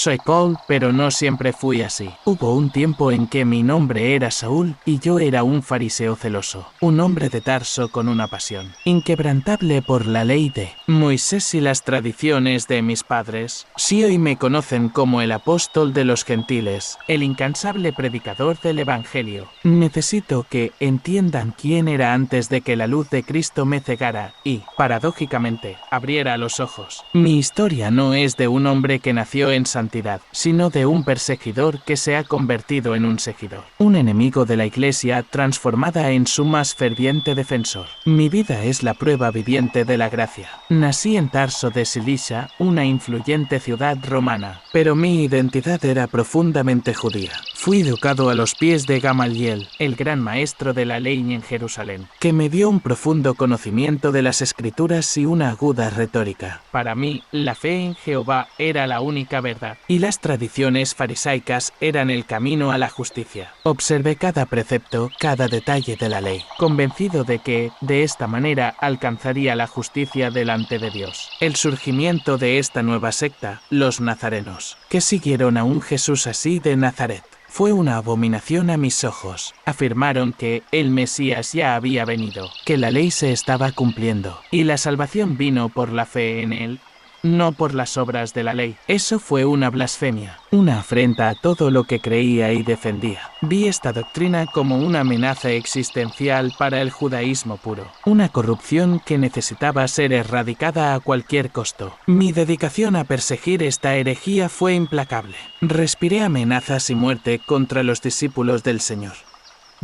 Soy Paul, pero no siempre fui así. Hubo un tiempo en que mi nombre era Saúl y yo era un fariseo celoso, un hombre de Tarso con una pasión inquebrantable por la ley de Moisés y las tradiciones de mis padres. Si hoy me conocen como el apóstol de los gentiles, el incansable predicador del evangelio, necesito que entiendan quién era antes de que la luz de Cristo me cegara y, paradójicamente, abriera los ojos. Mi historia no es de un hombre que nació en santidad, sino de un perseguidor que se ha convertido en un seguidor, un enemigo de la Iglesia transformada en su más ferviente defensor. Mi vida es la prueba viviente de la gracia. Nací en Tarso de Cilicia, una influyente ciudad romana, pero mi identidad era profundamente judía. Fui educado a los pies de Gamaliel, el gran maestro de la ley en Jerusalén, que me dio un profundo conocimiento de las escrituras y una aguda retórica. Para mí, la fe en Jehová era la única verdad, y las tradiciones farisaicas eran el camino a la justicia. Observé cada precepto, cada detalle de la ley, convencido de que, de esta manera, alcanzaría la justicia delante de Dios. El surgimiento de esta nueva secta, los nazarenos, que siguieron a un Jesús así de Nazaret, fue una abominación a mis ojos. Afirmaron que el Mesías ya había venido, que la ley se estaba cumpliendo, y la salvación vino por la fe en él, no por las obras de la ley. Eso fue una blasfemia, una afrenta a todo lo que creía y defendía. Vi esta doctrina como una amenaza existencial para el judaísmo puro, una corrupción que necesitaba ser erradicada a cualquier costo. Mi dedicación a perseguir esta herejía fue implacable. Respiré amenazas y muerte contra los discípulos del Señor.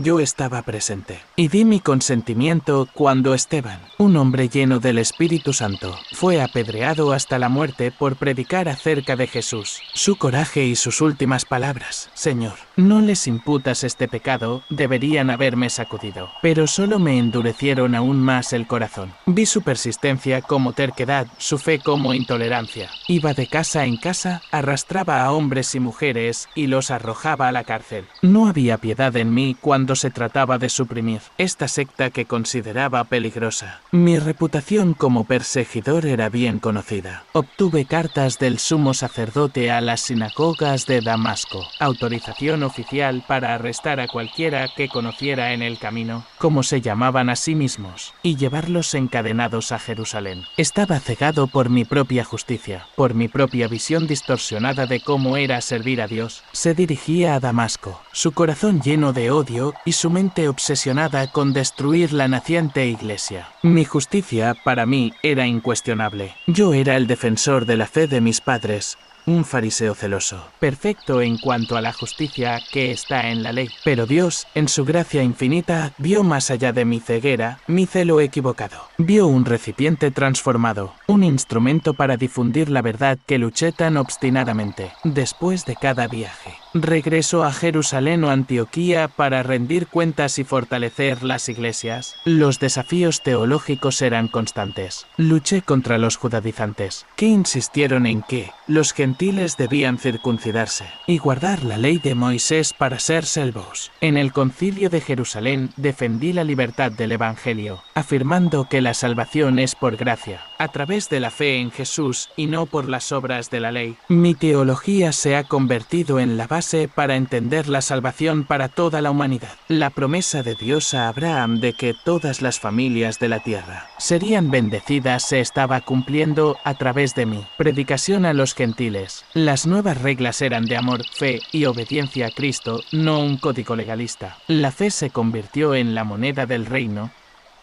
Yo estaba presente y di mi consentimiento cuando Esteban, un hombre lleno del Espíritu Santo, fue apedreado hasta la muerte por predicar acerca de Jesús. Su coraje y sus últimas palabras: Señor, no les imputas este pecado, deberían haberme sacudido, pero solo me endurecieron aún más el corazón. Vi su persistencia como terquedad, su fe como intolerancia. Iba de casa en casa, arrastraba a hombres y mujeres y los arrojaba a la cárcel. No había piedad en mí cuando se trataba de suprimir esta secta que consideraba peligrosa. Mi reputación como perseguidor era bien conocida. Obtuve cartas del sumo sacerdote a las sinagogas de Damasco, autorización oficial para arrestar a cualquiera que conociera en el camino, como se llamaban a sí mismos, y llevarlos encadenados a Jerusalén. Estaba cegado por mi propia justicia, por mi propia visión distorsionada de cómo era servir a Dios. Se dirigía a Damasco, su corazón lleno de odio y su mente obsesionada con destruir la naciente iglesia. Mi justicia, para mí, era incuestionable. Yo era el defensor de la fe de mis padres, un fariseo celoso, perfecto en cuanto a la justicia que está en la ley. Pero Dios, en su gracia infinita, vio más allá de mi ceguera, mi celo equivocado. Vio un recipiente transformado, un instrumento para difundir la verdad que luché tan obstinadamente. Después de cada viaje, regreso a Jerusalén o Antioquía para rendir cuentas y fortalecer las iglesias. Los desafíos teológicos eran constantes. Luché contra los judaizantes, que insistieron en que los gentiles debían circuncidarse y guardar la ley de Moisés para ser salvos. En el concilio de Jerusalén defendí la libertad del evangelio, afirmando que la salvación es por gracia, a través de la fe en Jesús y no por las obras de la ley. Mi teología se ha convertido en la base para entender la salvación para toda la humanidad. La promesa de Dios a Abraham de que todas las familias de la tierra serían bendecidas se estaba cumpliendo a través de mi predicación a los gentiles. Las nuevas reglas eran de amor, fe y obediencia a Cristo, no un código legalista. La fe se convirtió en la moneda del reino,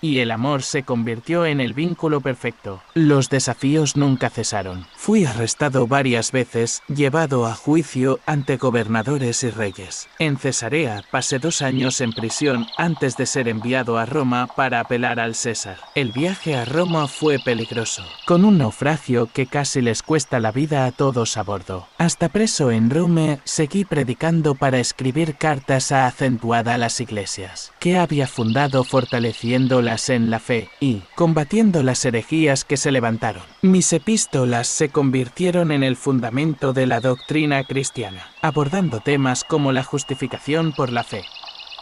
y el amor se convirtió en el vínculo perfecto. Los desafíos nunca cesaron. Fui arrestado varias veces, llevado a juicio ante gobernadores y reyes. En Cesarea pasé 2 años en prisión antes de ser enviado a Roma para apelar al César. El viaje a Roma fue peligroso, con un naufragio que casi les cuesta la vida a todos a bordo. Hasta preso en Roma, seguí predicando para escribir cartas a acentuada a las iglesias, que había fundado fortaleciendo en la fe y combatiendo las herejías que se levantaron. Mis epístolas se convirtieron en el fundamento de la doctrina cristiana, abordando temas como la justificación por la fe,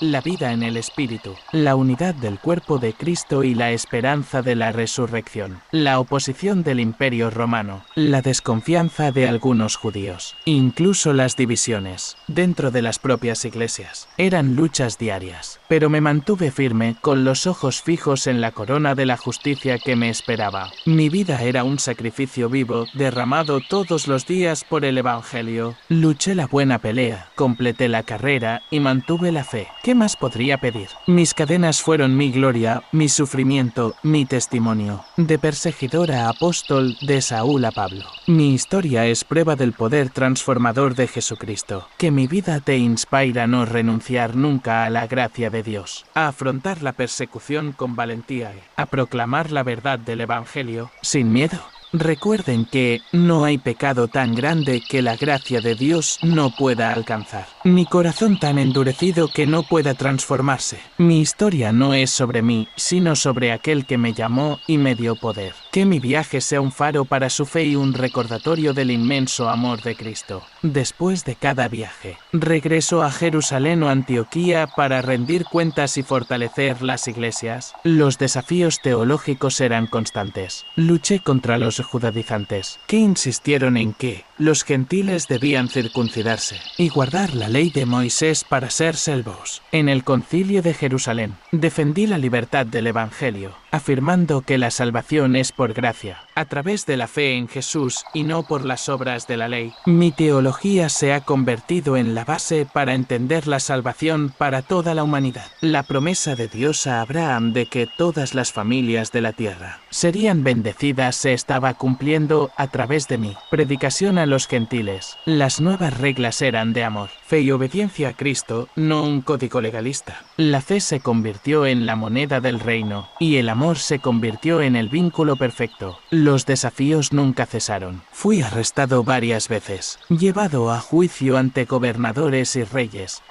la vida en el Espíritu, la unidad del cuerpo de Cristo y la esperanza de la resurrección, la oposición del Imperio Romano, la desconfianza de algunos judíos, incluso las divisiones dentro de las propias iglesias. Eran luchas diarias, pero me mantuve firme con los ojos fijos en la corona de la justicia que me esperaba. Mi vida era un sacrificio vivo, derramado todos los días por el Evangelio. Luché la buena pelea, completé la carrera y mantuve la fe. ¿Qué más podría pedir? Mis cadenas fueron mi gloria, mi sufrimiento, mi testimonio. De perseguidor a apóstol, de Saúl a Pablo. Mi historia es prueba del poder transformador de Jesucristo. Que mi vida te inspire a no renunciar nunca a la gracia de Dios, a afrontar la persecución con valentía, a proclamar la verdad del Evangelio sin miedo. Recuerden que no hay pecado tan grande que la gracia de Dios no pueda alcanzar, ni corazón tan endurecido que no pueda transformarse. Mi historia no es sobre mí, sino sobre aquel que me llamó y me dio poder. Que mi viaje sea un faro para su fe y un recordatorio del inmenso amor de Cristo. Después de cada viaje, regreso a Jerusalén o Antioquía para rendir cuentas y fortalecer las iglesias. Los desafíos teológicos eran constantes. Luché contra los judaizantes, que insistieron en que los gentiles debían circuncidarse y guardar la ley de Moisés para ser salvos. En el concilio de Jerusalén, defendí la libertad del Evangelio, afirmando que la salvación es por gracia, a través de la fe en Jesús y no por las obras de la ley. Mi teología se ha convertido en la base para entender la salvación para toda la humanidad. La promesa de Dios a Abraham de que todas las familias de la tierra serían bendecidas se estaba cumpliendo a través de mí. Predicación a los gentiles. Las nuevas reglas eran de amor, fe y obediencia a Cristo, no un código legalista. La fe se convirtió en la moneda del reino, y el amor se convirtió en el vínculo perfecto. Los desafíos nunca cesaron. Fui arrestado varias veces, llevado a juicio ante gobernadores y reyes.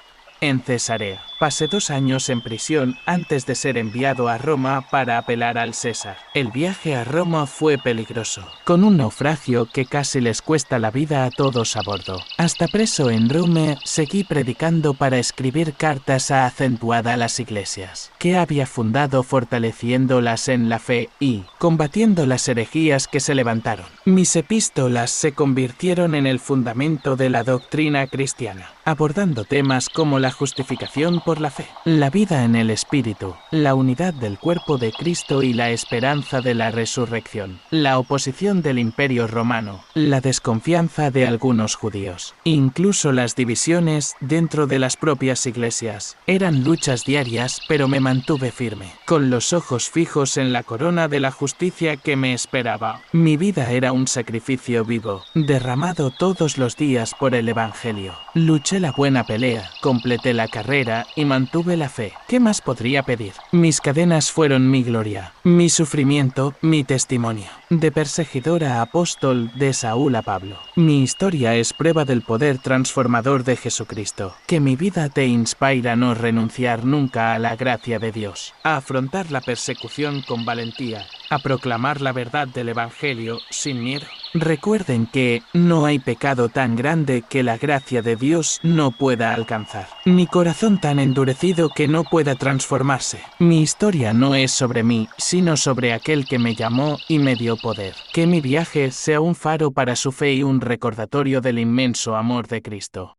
En Cesarea, pasé 2 años en prisión antes de ser enviado a Roma para apelar al César. El viaje a Roma fue peligroso, con un naufragio que casi les cuesta la vida a todos a bordo. Hasta preso en Roma, seguí predicando para escribir cartas a acentuada a las iglesias, que había fundado fortaleciéndolas en la fe y combatiendo las herejías que se levantaron. Mis epístolas se convirtieron en el fundamento de la doctrina cristiana, abordando temas como la justificación por la fe, la vida en el Espíritu, la unidad del cuerpo de Cristo y la esperanza de la resurrección, la oposición del Imperio Romano, la desconfianza de algunos judíos, incluso las divisiones dentro de las propias iglesias. Eran luchas diarias, pero me mantuve firme, con los ojos fijos en la corona de la justicia que me esperaba. Mi vida era un sacrificio vivo, derramado todos los días por el Evangelio. Luché la buena pelea, completé la carrera y mantuve la fe. ¿Qué más podría pedir? Mis cadenas fueron mi gloria, mi sufrimiento, mi testimonio. De perseguidor a apóstol, de Saúl a Pablo. Mi historia es prueba del poder transformador de Jesucristo. Que mi vida te inspire a no renunciar nunca a la gracia de Dios, a afrontar la persecución con valentía, a proclamar la verdad del Evangelio sin miedo. Recuerden que no hay pecado tan grande que la gracia de Dios no pueda alcanzar, ni corazón tan endurecido que no pueda transformarse. Mi historia no es sobre mí, sino sobre aquel que me llamó y me dio poder. Que mi viaje sea un faro para su fe y un recordatorio del inmenso amor de Cristo.